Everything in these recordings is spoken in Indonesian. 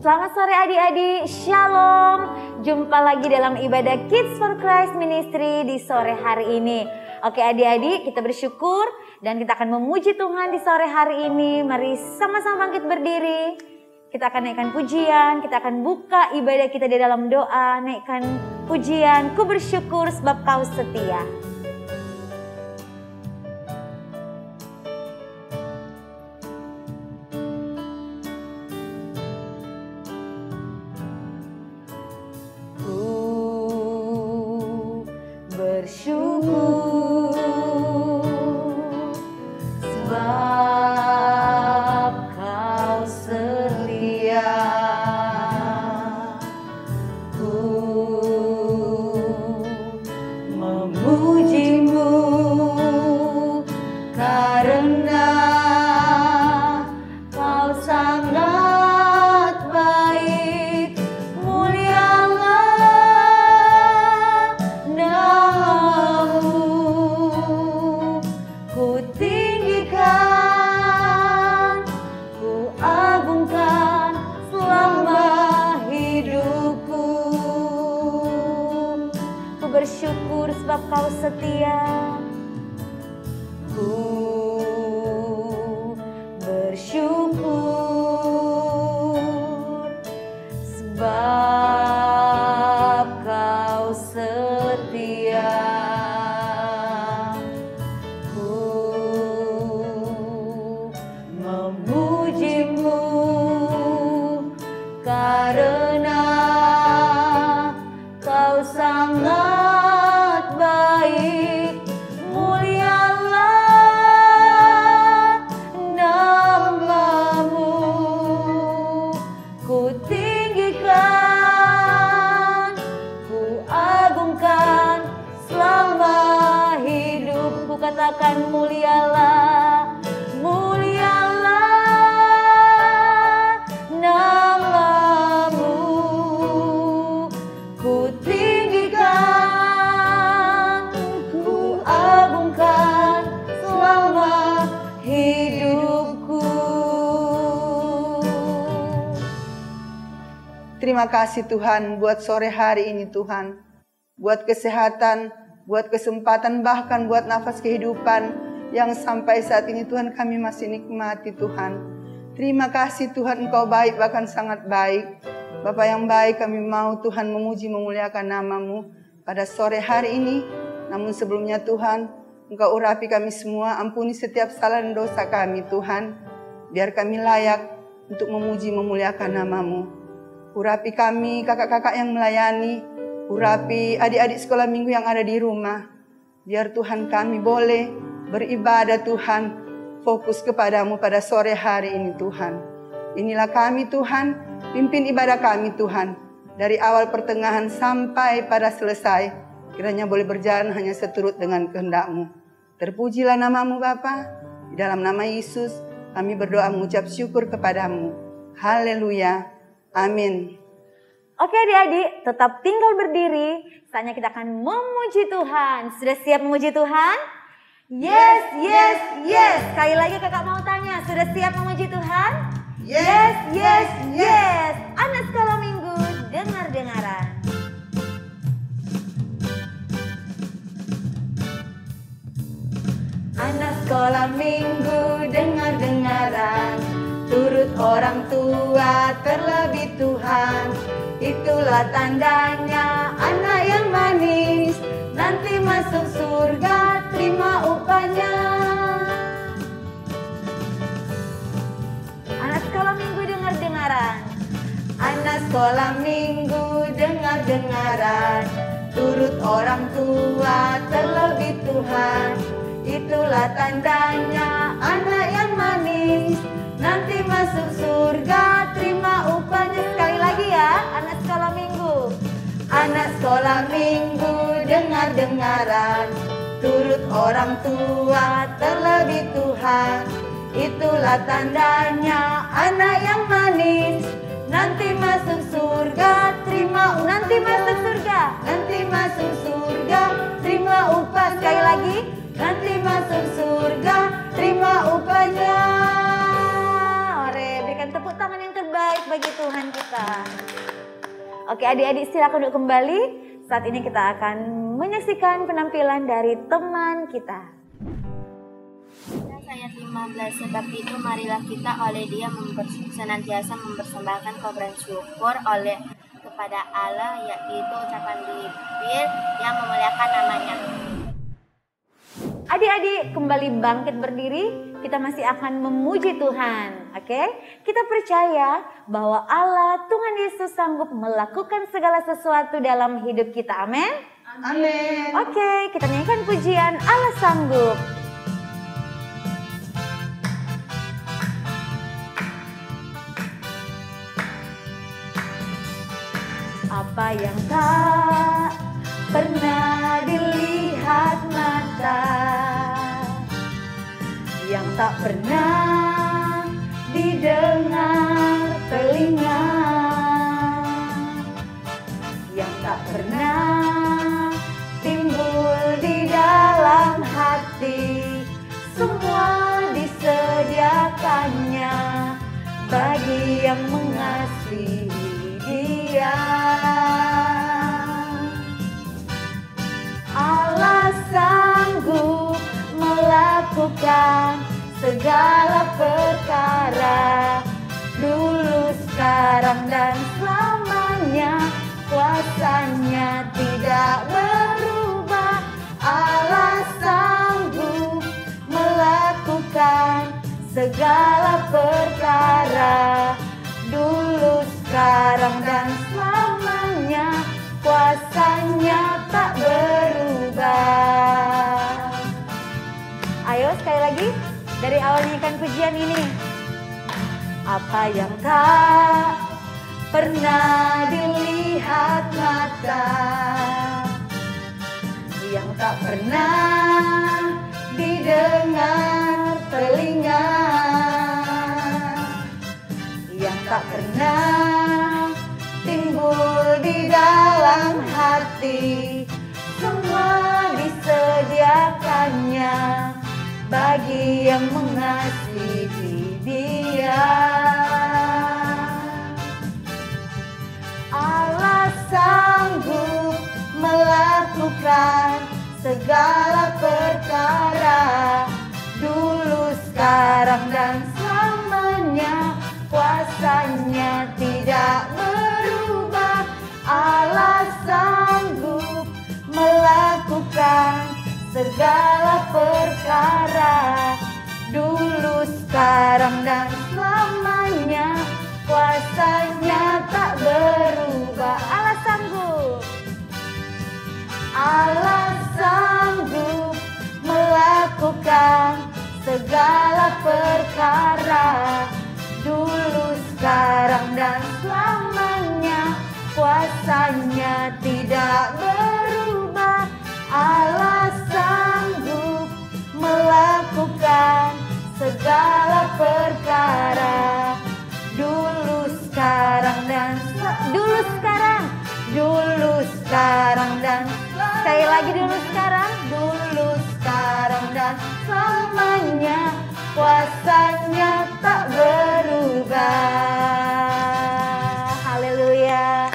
Selamat sore adik-adik, Shalom. Jumpa lagi dalam ibadah Kids for Christ Ministry di sore hari ini. Oke adik-adik, kita bersyukur dan kita akan memuji Tuhan di sore hari ini. Mari sama-sama bangkit berdiri. Kita akan naikkan pujian, kita akan buka ibadah kita di dalam doa. Naikkan pujian, ku bersyukur sebab kau setia. Katakan mulialah, mulialah namamu. Ku tinggikan, ku agungkan selama hidupku. Terima kasih Tuhan buat sore hari ini Tuhan. Buat kesehatan, buat kesempatan, bahkan buat nafas kehidupan yang sampai saat ini Tuhan kami masih nikmati Tuhan. Terima kasih Tuhan, Engkau baik, bahkan sangat baik. Bapa yang baik, kami mau Tuhan memuji memuliakan nama-Mu pada sore hari ini. Namun sebelumnya Tuhan, Engkau urapi kami semua, ampuni setiap salah dan dosa kami Tuhan. Biar kami layak untuk memuji memuliakan nama-Mu. Urapi kami kakak-kakak yang melayani, urapi adik-adik sekolah minggu yang ada di rumah. Biar Tuhan kami boleh beribadah Tuhan, fokus kepadamu pada sore hari ini Tuhan. Inilah kami Tuhan, pimpin ibadah kami Tuhan. Dari awal pertengahan sampai pada selesai, kiranya boleh berjalan hanya seturut dengan kehendak-Mu. Terpujilah nama-Mu Bapa. Di dalam nama Yesus kami berdoa mengucap syukur kepadamu. Haleluya. Amin. Oke adik-adik, tetap tinggal berdiri. Saatnya kita akan memuji Tuhan. Sudah siap memuji Tuhan? Yes, yes, yes. Sekali lagi kakak mau tanya, sudah siap memuji Tuhan? Yes, yes, yes. Anak sekolah minggu, dengar-dengaran. Anak sekolah minggu, dengar-dengaran. Turut orang tua, terlebih Tuhan. Itulah tandanya anak yang manis, nanti masuk surga, terima upahnya. Anak sekolah minggu dengar-dengaran. Anak sekolah minggu dengar-dengaran. Turut orang tua, terlebih Tuhan. Itulah tandanya anak yang manis, nanti masuk surga, terima upahnya. Sekali lagi ya, anak sekolah minggu. Anak sekolah minggu dengar-dengaran. Turut orang tua, terlebih Tuhan. Itulah tandanya anak yang manis, nanti masuk surga, terima. Nanti masuk surga, nanti masuk surga, terima upah. Sekali lagi, nanti masuk surga, terima upahnya. Ore, berikan tepuk tangan yang terbaik bagi Tuhan kita. Oke adik-adik silakan duduk kembali. Saat ini kita akan menyaksikan penampilan dari teman kita. Ayat 15, sebab itu marilah kita oleh Dia senantiasa mempersembahkan korban syukur oleh kepada Allah, yaitu ucapan bibir yang memuliakan namanya. Adik-adik kembali bangkit berdiri, kita masih akan memuji Tuhan. Oke? Kita percaya bahwa Allah Tuhan Yesus sanggup melakukan segala sesuatu dalam hidup kita. Amin. Amin. Oke, kita nyanyikan pujian Allah sanggup. Apa yang tak pernah dilihat mata, yang tak pernah didengar telinga, yang tak pernah timbul di dalam hati, semua disediakannya bagi yang mengasihi Dia. Allah sanggup melakukan segala perkara, dulu, sekarang, dan selamanya. Kuasanya tidak berubah. Allah sanggup melakukan segala perkara, dulu, sekarang, dan selamanya. Kuasanya tak berubah. Ayo sekali lagi dari awal nyanyikan pujian ini. Apa yang tak pernah dilihat mata, yang tak pernah didengar telinga, yang tak pernah timbul di dalam hati, semua disediakannya bagi yang mengasihi Dia. Allah sanggup melakukan segala perkara, dulu, sekarang, dan selamanya. Kuasanya tidak berubah. Allah sanggup melakukan segala perkara, dulu, sekarang, dan selamanya. Kuasanya tak berubah. Allah sanggup. Allah sanggup melakukan segala perkara, dulu, sekarang, dan selamanya. Kuasanya tidak berubah. Allah sanggup melakukan segala perkara, dulu, sekarang, dan dulu, sekarang, dulu, sekarang, dan sekali lagi dulu, sekarang, dulu, sekarang, dan selamanya. Kuasanya tak berubah. Haleluya.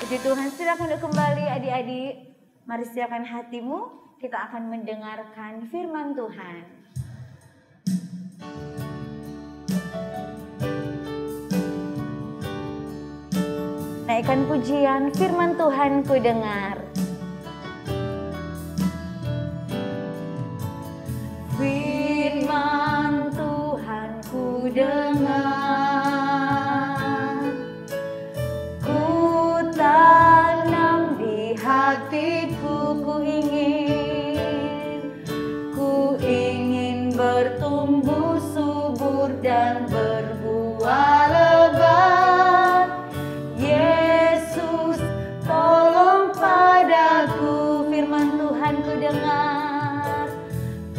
Puji Tuhan. Silakan duduk kembali adik-adik. Mari siapkan hatimu. Kita akan mendengarkan firman Tuhan. Naikkan pujian firman Tuhan ku dengar. Firman Tuhan ku dengar, ku tanam di hatiku, ku ingin bertumbuh subur dan berbuah lebat. Yesus tolong padaku, firman Tuhan ku dengar,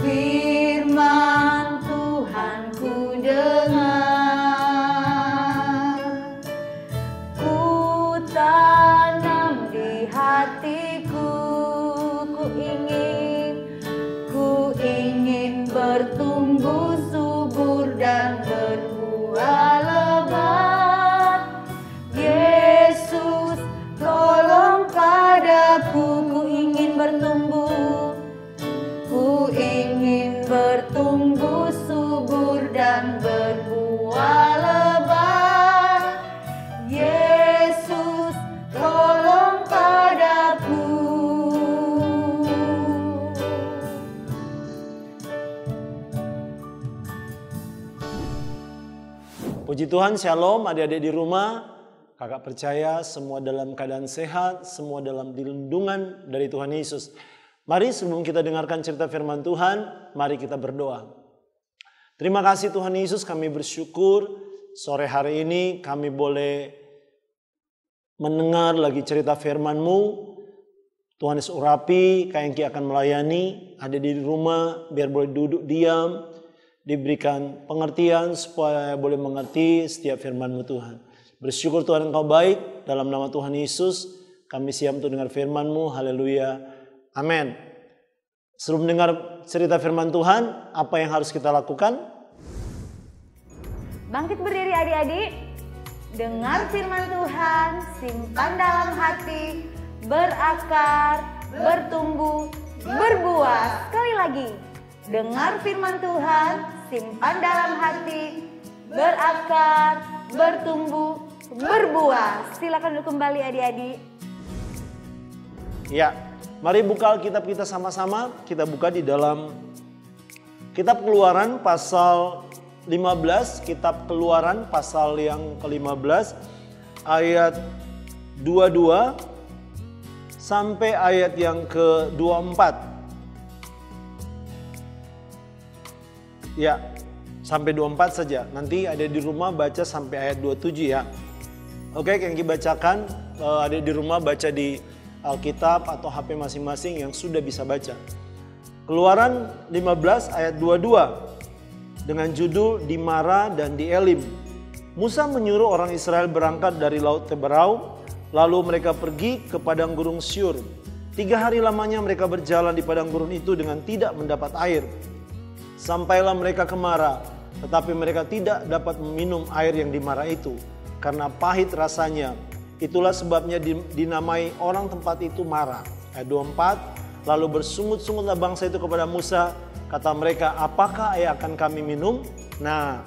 firman Tuhan ku dengar, ku tanam di hatiku, ku ingin bertumbuh subur dan berbuah lebat. Puji Tuhan, shalom adik-adik di rumah. Kakak percaya semua dalam keadaan sehat, semua dalam lindungan dari Tuhan Yesus. Mari sebelum kita dengarkan cerita firman Tuhan, mari kita berdoa. Terima kasih Tuhan Yesus, kami bersyukur sore hari ini kami boleh mendengar lagi cerita firman-Mu. Tuhan Yesus urapi, Kayengki akan melayani, ada di rumah biar boleh duduk diam, diberikan pengertian supaya boleh mengerti setiap firman-Mu Tuhan. Bersyukur Tuhan Engkau baik, dalam nama Tuhan Yesus kami siap untuk dengar firman-Mu, haleluya, amin. Sebelum mendengar cerita firman Tuhan, apa yang harus kita lakukan? Bangkit berdiri adik-adik, dengar firman Tuhan, simpan dalam hati, berakar, bertumbuh, berbuah. Sekali lagi, dengar firman Tuhan, simpan dalam hati, berakar, bertumbuh, berbuah. Silakan duduk kembali adik-adik. Ya, mari buka Alkitab kita sama-sama. Kita buka di dalam Kitab Keluaran pasal 15, Kitab Keluaran pasal yang ke-15 ayat 22 sampai ayat yang ke-24. Ya, sampai 24 saja. Nanti ada di rumah baca sampai ayat 27 ya. Oke, yang dibacakan ada di rumah baca di Alkitab atau HP masing-masing yang sudah bisa baca. Keluaran 15 ayat 22 dengan judul di Mara dan di Elim. Musa menyuruh orang Israel berangkat dari Laut Teberau, lalu mereka pergi ke padang gurun Syur. 3 hari lamanya mereka berjalan di padang gurun itu dengan tidak mendapat air. Sampailah mereka ke Mara, tetapi mereka tidak dapat meminum air yang di Mara itu, karena pahit rasanya. Itulah sebabnya dinamai orang tempat itu Mara. Ayat 24, lalu bersungut-sungutlah bangsa itu kepada Musa, kata mereka, apakah air akan kami minum? Nah,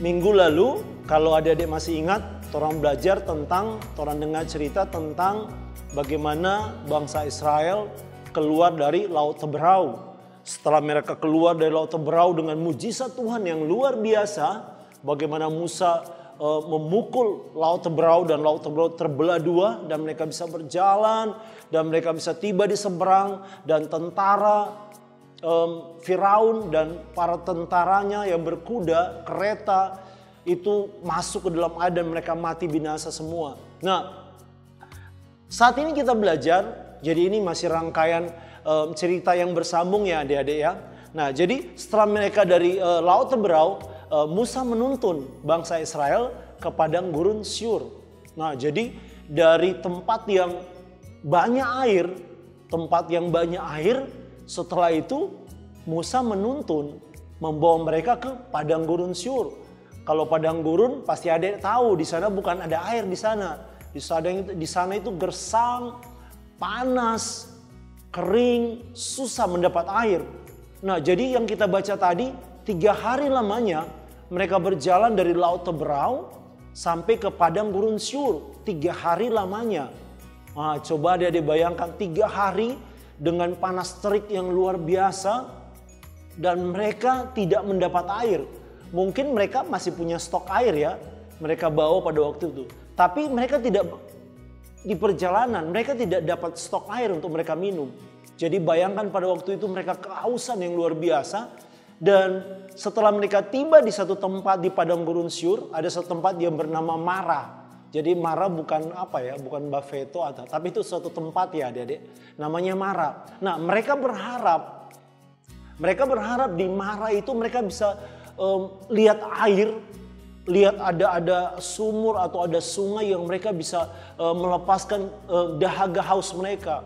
minggu lalu, kalau adik-adik masih ingat, orang belajar tentang, orang dengar cerita tentang bagaimana bangsa Israel keluar dari Laut Teberau. Setelah mereka keluar dari Laut Teberau dengan mujizat Tuhan yang luar biasa, bagaimana Musa memukul Laut Teberau dan Laut Teberau terbelah dua dan mereka bisa berjalan dan mereka bisa tiba di seberang, dan tentara Firaun dan para tentaranya yang berkuda, kereta itu masuk ke dalam air dan mereka mati binasa semua. Nah, saat ini kita belajar, jadi ini masih rangkaian cerita yang bersambung ya adik-adik ya. Nah, jadi setelah mereka dari Laut Teberau, Musa menuntun bangsa Israel ke padang gurun Syur. Nah, jadi dari tempat yang banyak air, setelah itu Musa menuntun membawa mereka ke padang gurun Syur. Kalau padang gurun pasti adik tahu di sana bukan ada air di sana. Di sana itu gersang, panas, kering, susah mendapat air. Nah, jadi yang kita baca tadi, 3 hari lamanya mereka berjalan dari Laut Teberau sampai ke padang gurun Syur. 3 hari lamanya. Nah, coba adik-adik bayangkan 3 hari dengan panas terik yang luar biasa dan mereka tidak mendapat air. Mungkin mereka masih punya stok air ya, mereka bawa pada waktu itu. Tapi mereka tidak, di perjalanan mereka tidak dapat stok air untuk mereka minum. Jadi bayangkan pada waktu itu mereka kehausan yang luar biasa. Dan setelah mereka tiba di satu tempat di padang gurun Syur, ada satu tempat yang bernama Mara. Jadi Mara bukan apa ya, bukan Buffeto atau, tapi itu suatu tempat ya adik-adik, namanya Mara. Nah, mereka berharap di Mara itu mereka bisa lihat air, lihat ada sumur atau ada sungai yang mereka bisa melepaskan dahaga haus mereka.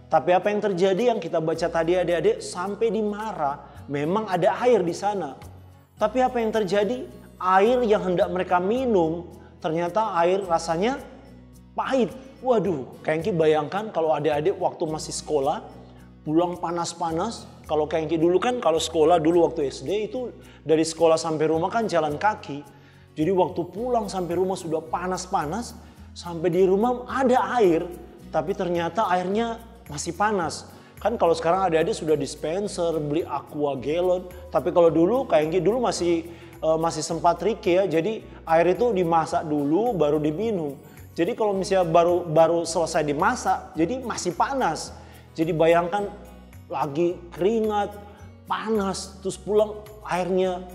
Tapi apa yang terjadi yang kita baca tadi adik-adik, sampai di Mara memang ada air di sana. Tapi apa yang terjadi? Air yang hendak mereka minum ternyata air rasanya pahit. Waduh, Kayengki bayangkan kalau adik-adik waktu masih sekolah, pulang panas-panas. Kalau Kayengki dulu kan kalau sekolah dulu waktu SD itu dari sekolah sampai rumah kan jalan kaki. Jadi waktu pulang sampai rumah sudah panas-panas, sampai di rumah ada air, tapi ternyata airnya masih panas. Kan kalau sekarang adik-adik sudah dispenser, beli aqua galon. Tapi kalau dulu Kayengki dulu masih masih sempat tricky ya. Jadi air itu dimasak dulu baru diminum. Jadi kalau misalnya baru selesai dimasak, jadi masih panas. Jadi bayangkan lagi keringat, panas, terus pulang airnya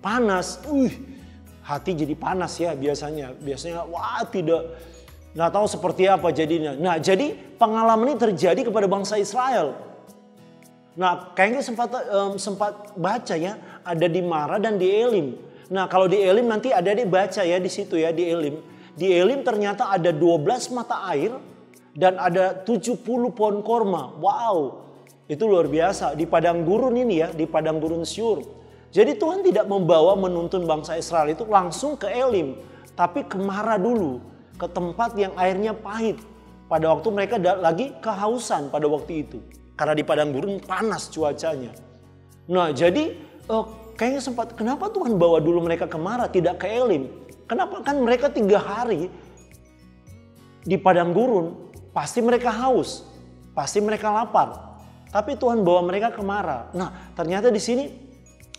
panas. Hati jadi panas ya biasanya. Biasanya wah nggak tahu seperti apa jadinya. Nah jadi pengalaman ini terjadi kepada bangsa Israel. Nah kayaknya sempat baca ya, ada di Mara dan di Elim. Nah kalau di Elim nanti adik-adik baca ya di situ ya di Elim. Di Elim ternyata ada 12 mata air dan ada 70 pohon korma. Wow, itu luar biasa. Di padang gurun ini ya, di padang gurun Syur. Jadi Tuhan tidak membawa menuntun bangsa Israel itu langsung ke Elim. Tapi ke Mara dulu, ke tempat yang airnya pahit. Pada waktu mereka lagi kehausan pada waktu itu. Karena di padang gurun panas cuacanya. Nah jadi kayaknya kenapa Tuhan bawa dulu mereka ke Mara tidak ke Elim? Kenapa? Kan mereka 3 hari di padang gurun, pasti mereka haus, pasti mereka lapar. Tapi Tuhan bawa mereka ke Mara. Nah ternyata di sini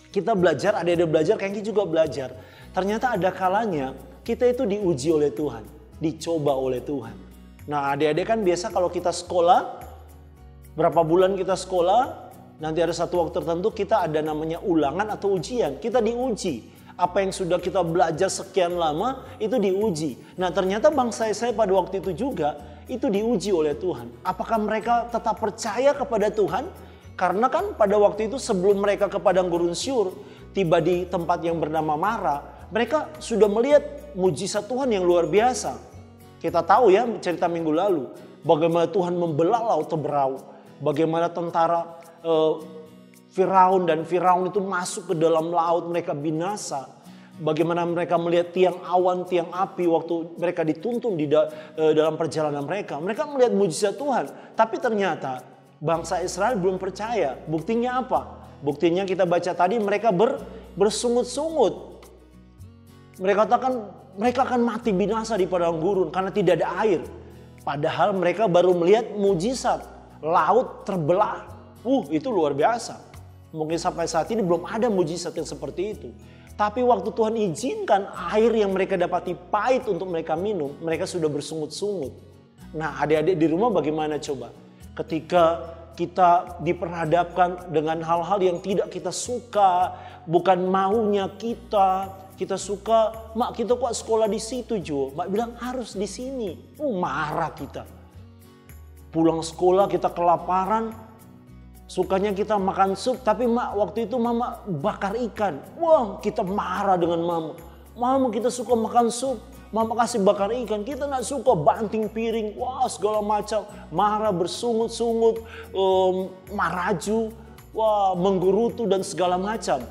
kita belajar, adik-adik belajar, kayaknya juga belajar. Ternyata ada kalanya kita itu diuji oleh Tuhan, dicoba oleh Tuhan. Nah adik-adik kan biasa kalau kita sekolah, berapa bulan kita sekolah, nanti ada satu waktu tertentu kita ada namanya ulangan atau ujian. Kita diuji. Apa yang sudah kita belajar sekian lama itu diuji. Nah ternyata bangsa Israel pada waktu itu juga itu diuji oleh Tuhan. Apakah mereka tetap percaya kepada Tuhan? Karena kan pada waktu itu sebelum mereka ke padang gurun Syur, tiba di tempat yang bernama Mara, mereka sudah melihat mujizat Tuhan yang luar biasa. Kita tahu ya cerita minggu lalu, bagaimana Tuhan membelah laut Teberau, bagaimana tentara Firaun itu masuk ke dalam laut, mereka binasa. Bagaimana mereka melihat tiang awan, tiang api waktu mereka dituntun di dalam perjalanan mereka. Mereka melihat mujizat Tuhan. Tapi ternyata bangsa Israel belum percaya. Buktinya apa? Buktinya kita baca tadi mereka bersungut-sungut. Mereka katakan mereka akan mati binasa di padang gurun karena tidak ada air. Padahal mereka baru melihat mujizat. Laut terbelah. Itu luar biasa. Mungkin sampai saat ini belum ada mujizat yang seperti itu. Tapi waktu Tuhan izinkan air yang mereka dapati pahit untuk mereka minum, mereka sudah bersungut-sungut. Nah adik-adik di rumah bagaimana coba? Ketika kita diperhadapkan dengan hal-hal yang tidak kita suka, bukan maunya kita suka, mak kita kok sekolah di situ Jo? Mak bilang harus di sini. Marah kita. Pulang sekolah kita kelaparan. Sukanya kita makan sup, tapi mak waktu itu mama bakar ikan. Wah kita marah dengan mama. Mama kita suka makan sup, mama kasih bakar ikan. Kita gak suka banting piring, wah segala macam. Marah, bersungut-sungut, maraju, wah menggerutu dan segala macam.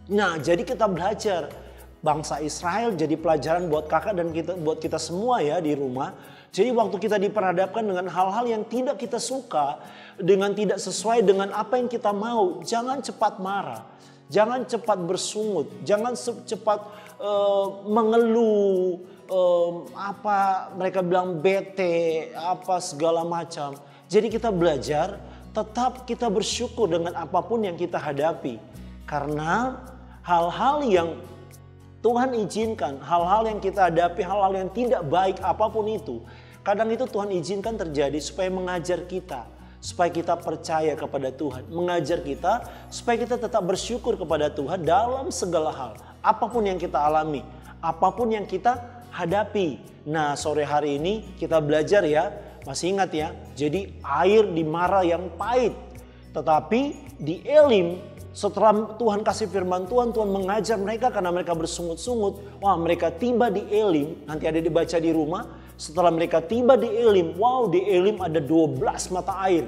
Nah jadi kita belajar. Bangsa Israel jadi pelajaran buat kakak dan buat kita semua ya di rumah. Jadi waktu kita diperhadapkan dengan hal-hal yang tidak kita suka, dengan tidak sesuai dengan apa yang kita mau, jangan cepat marah, jangan cepat bersungut, jangan cepat mengeluh, apa mereka bilang bete, apa segala macam. Jadi kita belajar, tetap kita bersyukur dengan apapun yang kita hadapi. Karena hal-hal yang Tuhan izinkan, hal-hal yang kita hadapi, hal-hal yang tidak baik apapun itu. Kadang itu Tuhan izinkan terjadi supaya mengajar kita. Supaya kita percaya kepada Tuhan. Mengajar kita supaya kita tetap bersyukur kepada Tuhan dalam segala hal. Apapun yang kita alami, apapun yang kita hadapi. Nah sore hari ini kita belajar ya, masih ingat ya. Jadi air di Mara yang pahit. Tetapi di Elim, setelah Tuhan kasih firman Tuhan, Tuhan mengajar mereka karena mereka bersungut-sungut. Wah mereka tiba di Elim, nanti ada dibaca di rumah. Setelah mereka tiba di Elim, wow di Elim ada 12 mata air.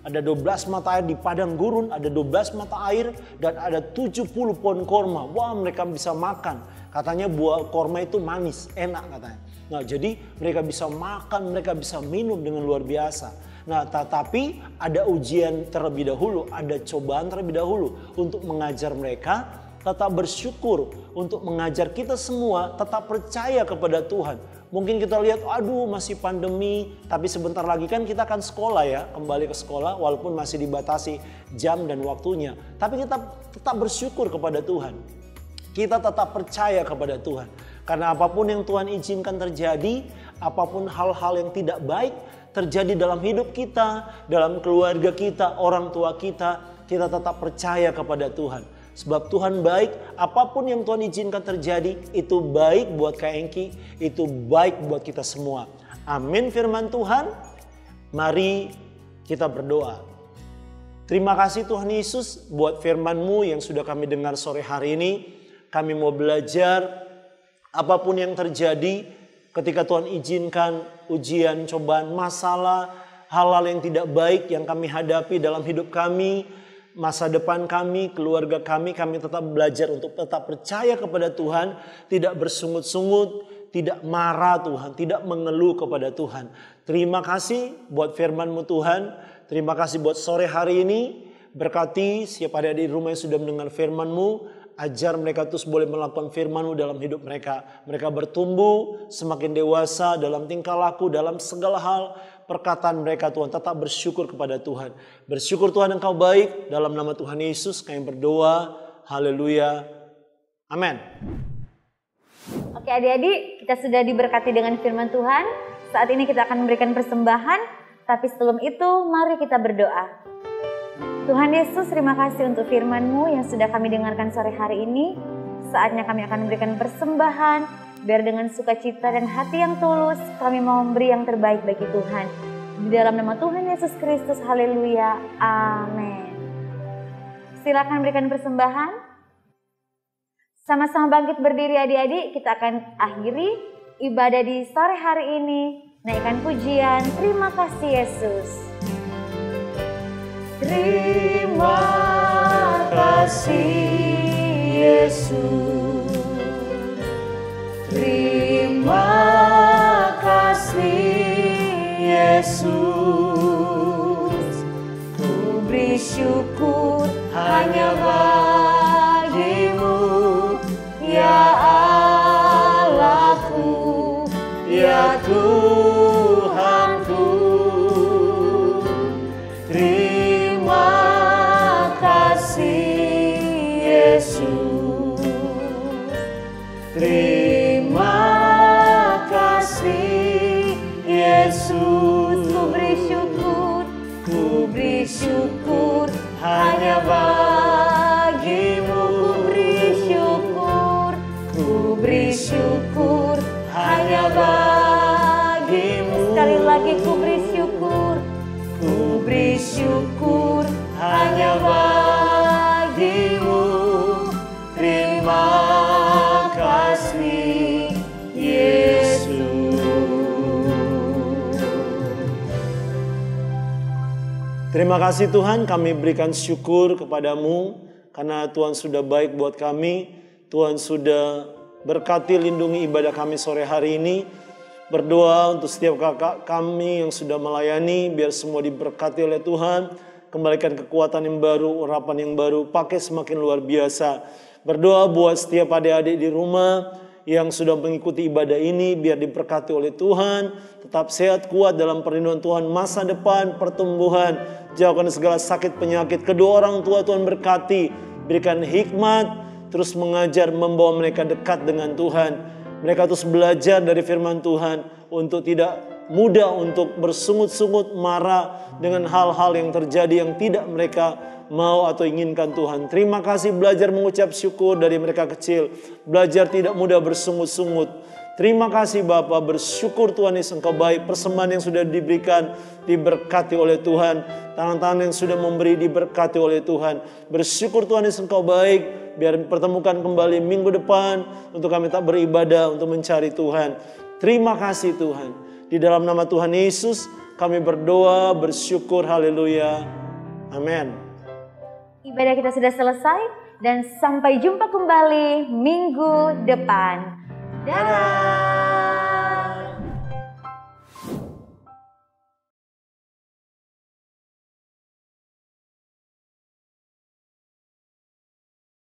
Ada 12 mata air di padang gurun, ada 12 mata air dan ada 70 pohon korma. Wah mereka bisa makan. Katanya buah korma itu manis, enak katanya. Nah jadi mereka bisa makan, mereka bisa minum dengan luar biasa. Nah tetapi ada ujian terlebih dahulu, ada cobaan terlebih dahulu untuk mengajar mereka tetap bersyukur, untuk mengajar kita semua tetap percaya kepada Tuhan. Mungkin kita lihat aduh masih pandemi, tapi sebentar lagi kan kita akan sekolah ya, kembali ke sekolah walaupun masih dibatasi jam dan waktunya. Tapi kita tetap bersyukur kepada Tuhan. Kita tetap percaya kepada Tuhan. Karena apapun yang Tuhan izinkan terjadi, apapun hal-hal yang tidak baik terjadi dalam hidup kita, dalam keluarga kita, orang tua kita tetap percaya kepada Tuhan. Sebab Tuhan baik, apapun yang Tuhan izinkan terjadi, itu baik buat Kak Engki, itu baik buat kita semua. Amin firman Tuhan. Mari kita berdoa. Terima kasih Tuhan Yesus buat firman-Mu yang sudah kami dengar sore hari ini. Kami mau belajar apapun yang terjadi ketika Tuhan izinkan ujian, cobaan, masalah, hal-hal yang tidak baik yang kami hadapi dalam hidup kami, masa depan kami, keluarga kami tetap belajar untuk tetap percaya kepada Tuhan, tidak bersungut-sungut, tidak marah Tuhan, tidak mengeluh kepada Tuhan. Terima kasih buat firman-Mu Tuhan, terima kasih buat sore hari ini, berkati siapa ada di rumah yang sudah mendengar firman-Mu, ajar mereka terus boleh melakukan firman-Mu dalam hidup mereka. Mereka bertumbuh semakin dewasa dalam tingkah laku, dalam segala hal perkataan mereka Tuhan. Tetap bersyukur kepada Tuhan. Bersyukur Tuhan Engkau baik. Dalam nama Tuhan Yesus kami berdoa. Haleluya. Amin. Oke adik-adik, kita sudah diberkati dengan firman Tuhan. Saat ini kita akan memberikan persembahan. Tapi sebelum itu mari kita berdoa. Tuhan Yesus, terima kasih untuk firman-Mu yang sudah kami dengarkan sore hari ini. Saatnya kami akan memberikan persembahan, biar dengan sukacita dan hati yang tulus kami mau memberi yang terbaik bagi Tuhan. Di dalam nama Tuhan Yesus Kristus, haleluya, amin. Silakan berikan persembahan. Sama-sama bangkit berdiri adik-adik, kita akan akhiri ibadah di sore hari ini. Naikkan pujian, terima kasih Yesus. Terima kasih Yesus, terima kasih Yesus, ku beri syukur hanya bagimu, ya Allahku, ya Tuhanku. Terima kasih Yesus, ku beri syukur hanya bagimu, ku beri syukur hanya bagimu. Sekali lagi ku beri syukur hanya bagimu. Terima kasih Yesus. Terima kasih Tuhan, kami berikan syukur kepadamu karena Tuhan sudah baik buat kami. Tuhan sudah berkati lindungi ibadah kami sore hari ini. Berdoa untuk setiap kakak kami yang sudah melayani, biar semua diberkati oleh Tuhan. Kembalikan kekuatan yang baru, urapan yang baru, pakai semakin luar biasa. Berdoa buat setiap adik-adik di rumah yang sudah mengikuti ibadah ini, biar diberkati oleh Tuhan. Tetap sehat, kuat dalam perlindungan Tuhan, masa depan, pertumbuhan. Jauhkan segala sakit, penyakit. Kedua orang tua Tuhan berkati, berikan hikmat, terus mengajar, membawa mereka dekat dengan Tuhan. Mereka terus belajar dari firman Tuhan untuk tidak mudah untuk bersungut-sungut, marah dengan hal-hal yang terjadi yang tidak mereka mau atau inginkan Tuhan. Terima kasih belajar mengucap syukur dari mereka kecil. Belajar tidak mudah bersungut-sungut. Terima kasih Bapa, bersyukur Tuhan Yesus Engkau baik. Persembahan yang sudah diberikan diberkati oleh Tuhan. Tangan-tangan yang sudah memberi diberkati oleh Tuhan. Bersyukur Tuhan Yesus Engkau baik. Biar pertemukan kembali minggu depan untuk kami tak beribadah untuk mencari Tuhan. Terima kasih Tuhan. Di dalam nama Tuhan Yesus kami berdoa, bersyukur, haleluya. Amin. Ibadah kita sudah selesai dan sampai jumpa kembali minggu depan. Dadah.